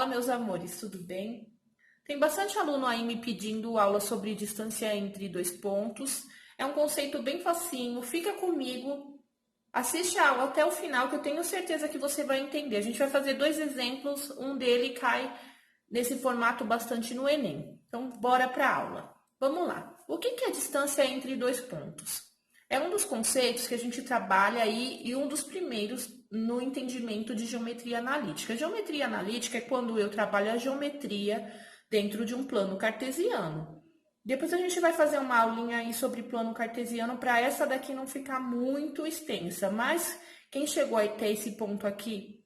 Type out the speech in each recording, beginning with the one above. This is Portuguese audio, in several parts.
Fala, meus amores, tudo bem? Tem bastante aluno aí me pedindo aula sobre distância entre dois pontos. É um conceito bem facinho, fica comigo, assiste a aula até o final que eu tenho certeza que você vai entender. A gente vai fazer dois exemplos, um dele cai nesse formato bastante no Enem. Então, bora para a aula. Vamos lá. O que é a distância entre dois pontos? É um dos conceitos que a gente trabalha aí e um dos primeiros no entendimento de geometria analítica. Geometria analítica é quando eu trabalho a geometria dentro de um plano cartesiano. Depois a gente vai fazer uma aulinha aí sobre plano cartesiano para essa daqui não ficar muito extensa, mas quem chegou até esse ponto aqui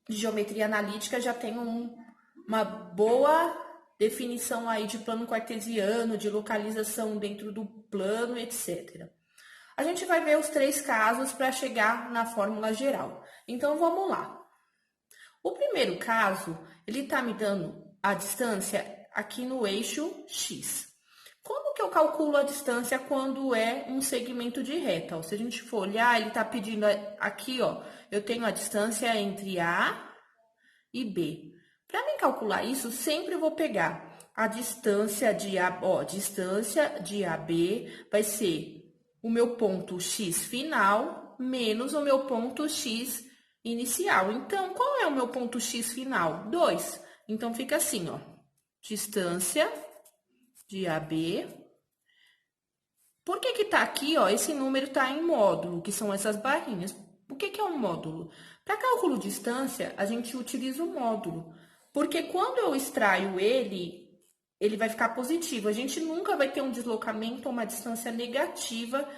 de geometria analítica já tem uma boa definição aí de plano cartesiano, de localização dentro do plano, etc. A gente vai ver os três casos para chegar na fórmula geral. Então, vamos lá. O primeiro caso, ele está me dando a distância aqui no eixo X. Como que eu calculo a distância quando é um segmento de reta? Ó, se a gente for olhar, ele está pedindo aqui, ó, eu tenho a distância entre A e B. Para mim calcular isso, sempre eu vou pegar a distância de A, ó, distância de AB vai ser o meu ponto X final menos o meu ponto X inicial. Então, qual é o meu ponto X final? 2. Então, fica assim, ó, distância de AB. Por que tá aqui, ó, esse número tá em módulo, que são essas barrinhas? O que é um módulo? Para cálculo de distância, a gente utiliza o módulo, porque quando eu extraio ele vai ficar positivo. A gente nunca vai ter um deslocamento ou uma distância negativa.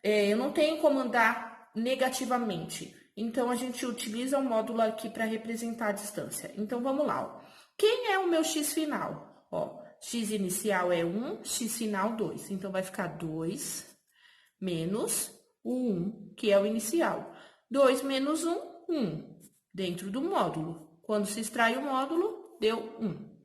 Eu não tenho como andar negativamente. Então, a gente utiliza o módulo aqui para representar a distância. Então, vamos lá. Ó. Quem é o meu x final? Ó, x inicial é 1, x final 2. Então, vai ficar 2 menos o 1, que é o inicial. 2 menos 1, 1, dentro do módulo. Quando se extrai o módulo, deu 1.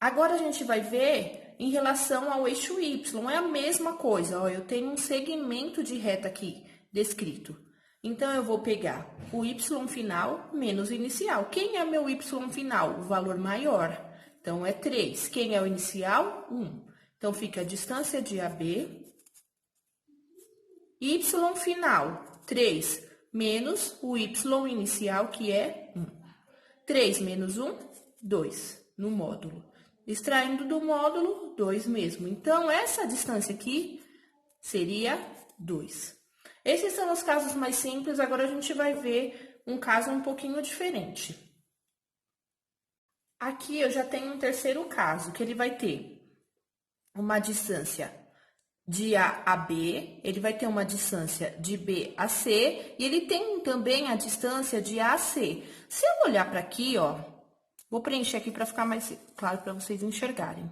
Agora, a gente vai ver em relação ao eixo Y. É a mesma coisa, ó, eu tenho um segmento de reta aqui descrito. Então, eu vou pegar o Y final menos o inicial. Quem é meu Y final? O valor maior. Então, é 3. Quem é o inicial? 1. Então, fica a distância de AB. Y final, 3, menos o Y inicial, que é 1. 3 menos 1, 2, no módulo. Extraindo do módulo, 2 mesmo. Então, essa distância aqui seria 2. Esses são os casos mais simples, agora a gente vai ver um caso um pouquinho diferente. Aqui eu já tenho um terceiro caso, que ele vai ter uma distância de A a B, ele vai ter uma distância de B a C, e ele tem também a distância de A a C. Se eu olhar para aqui, ó, vou preencher aqui para ficar mais claro para vocês enxergarem.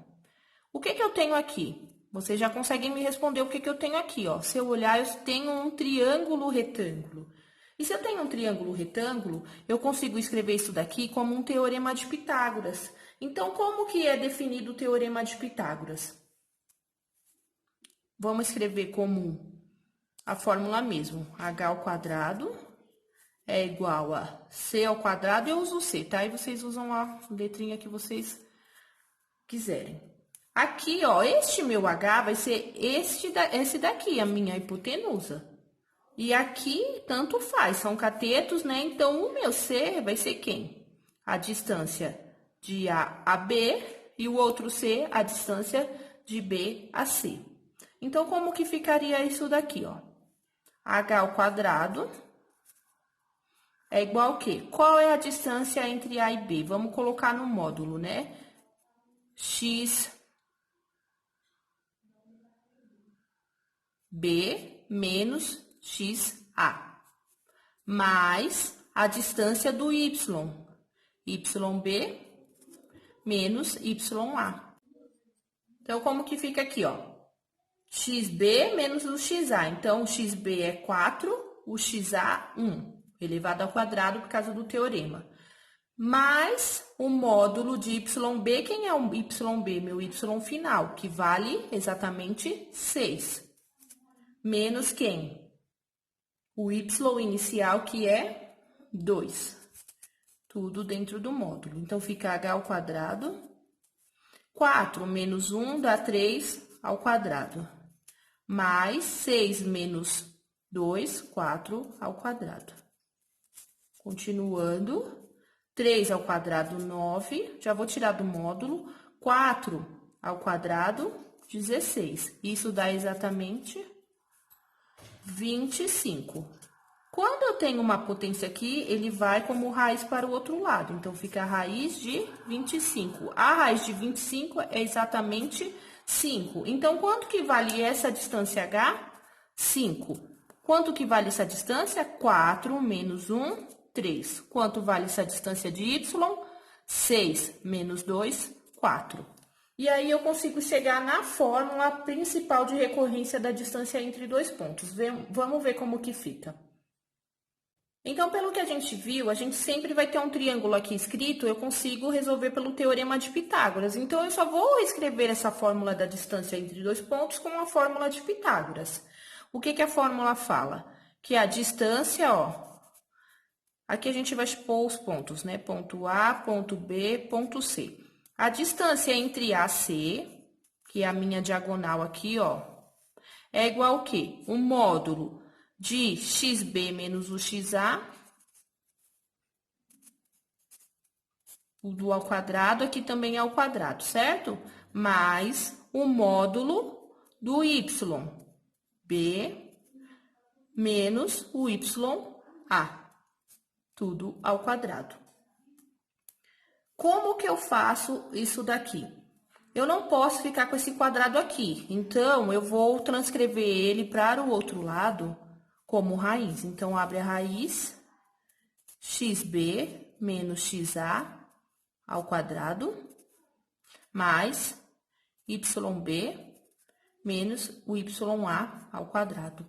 O que eu tenho aqui? Vocês já conseguem me responder o que eu tenho aqui, ó. Se eu olhar, eu tenho um triângulo retângulo. E se eu tenho um triângulo retângulo, eu consigo escrever isso daqui como um teorema de Pitágoras. Então, como que é definido o teorema de Pitágoras? Vamos escrever como a fórmula mesmo. H ao quadrado é igual a C ao quadrado. Eu uso C, tá? E vocês usam a letrinha que vocês quiserem. Aqui, ó, este meu H vai ser esse daqui, a minha hipotenusa. E aqui, tanto faz, são catetos, né? Então, o meu C vai ser quem? A distância de A a B e o outro C, a distância de B a C. Então, como que ficaria isso daqui, ó? H ao quadrado é igual a quê? Qual é a distância entre A e B? Vamos colocar no módulo, né? X B menos XA, mais a distância do Y, YB menos YA. Então, como que fica aqui, ó? XB menos o XA. Então, o XB é 4, o XA, 1, elevado ao quadrado por causa do teorema. Mais o módulo de YB. Quem é o YB? Meu Y final, que vale exatamente 6. Menos quem? O Y inicial, que é 2. Tudo dentro do módulo. Então, fica h ao quadrado. 4 menos 1 dá 3 ao quadrado. Mais 6 menos 2, 4 ao quadrado. Continuando. 3 ao quadrado, 9. Já vou tirar do módulo. 4 ao quadrado, 16. Isso dá exatamente 25. Quando eu tenho uma potência aqui, ele vai como raiz para o outro lado. Então, fica a raiz de 25. A raiz de 25 é exatamente 5. Então, quanto que vale essa distância h? 5. Quanto que vale essa distância? 4 menos 1, 3. Quanto vale essa distância de y? 6 menos 2, 4. E aí, eu consigo chegar na fórmula principal de recorrência da distância entre dois pontos. Vamos ver como que fica. Então, pelo que a gente viu, a gente sempre vai ter um triângulo aqui escrito, eu consigo resolver pelo teorema de Pitágoras. Então, eu só vou escrever essa fórmula da distância entre dois pontos com a fórmula de Pitágoras. O que que a fórmula fala? Que a distância, ó, aqui a gente vai expor os pontos, né? Ponto A, ponto B, ponto C. A distância entre A e C, que é a minha diagonal aqui, ó, é igual ao quê? O módulo de xb menos o xa, tudo ao quadrado, aqui também é ao quadrado, certo? Mais o módulo do yb menos o ya, tudo ao quadrado. Como que eu faço isso daqui? Eu não posso ficar com esse quadrado aqui, então, eu vou transcrever ele para o outro lado como raiz. Então, abre a raiz, xb menos xa ao quadrado, mais yb menos o ya ao quadrado.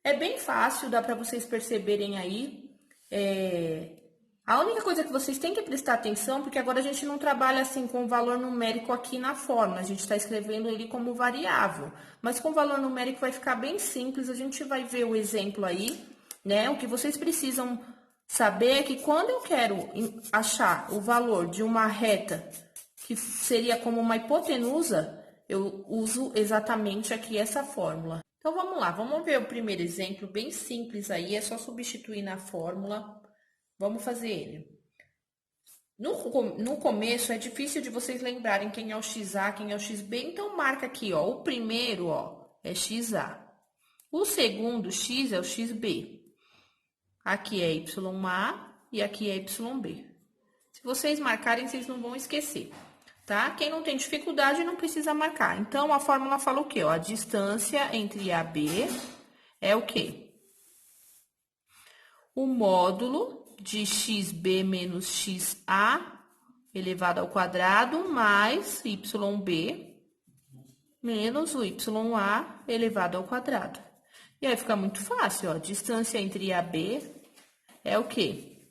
É bem fácil, dá para vocês perceberem aí. A única coisa que vocês têm que prestar atenção, porque agora a gente não trabalha assim com o valor numérico aqui na fórmula, a gente está escrevendo ele como variável. Mas com o valor numérico vai ficar bem simples, a gente vai ver o exemplo aí, né? O que vocês precisam saber é que quando eu quero achar o valor de uma reta, que seria como uma hipotenusa, eu uso exatamente aqui essa fórmula. Então, vamos lá, vamos ver o primeiro exemplo, bem simples aí, é só substituir na fórmula. Vamos fazer ele. No começo, é difícil de vocês lembrarem quem é o xa, quem é o xb, então marca aqui, ó, o primeiro, ó, é xa. O segundo, x, é o xb. Aqui é ya e aqui é yb. Se vocês marcarem, vocês não vão esquecer, tá? Quem não tem dificuldade não precisa marcar. Então, a fórmula fala o quê? Ó, a distância entre A e B é o quê? O módulo de xb menos xa elevado ao quadrado mais yb menos o ya elevado ao quadrado. E aí fica muito fácil, ó. Distância entre A e B é o quê?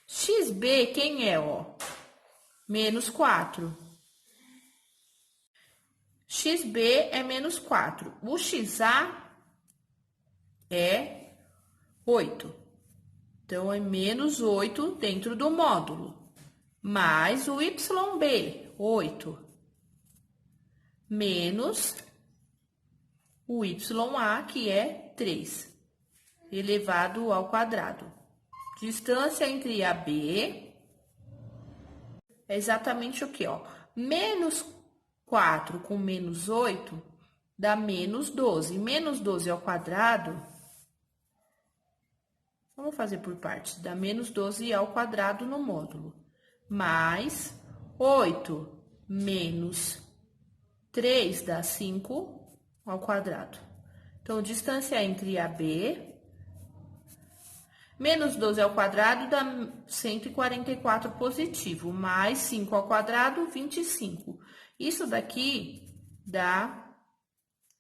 Xb, quem é, ó? Menos 4. Xb é menos 4. O xa é 8. Então, é menos 8 dentro do módulo. Mais o yb, 8. Menos o ya, que é 3. Elevado ao quadrado. Distância entre A e B é exatamente o que, ó? Menos 4 com menos 8 dá menos 12. Menos 12 ao quadrado... Vamos fazer por partes. Dá menos 12 ao quadrado no módulo. Mais 8 menos 3 dá 5 ao quadrado. Então, distância entre A e B. Menos 12 ao quadrado dá 144 positivo. Mais 5 ao quadrado, 25. Isso daqui dá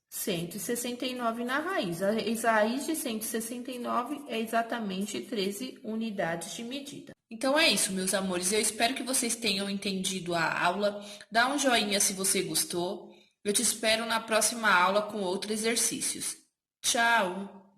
169 na raiz. A raiz de 169 é exatamente 13 unidades de medida. Então, é isso, meus amores. Eu espero que vocês tenham entendido a aula. Dá um joinha se você gostou. Eu te espero na próxima aula com outros exercícios. Tchau!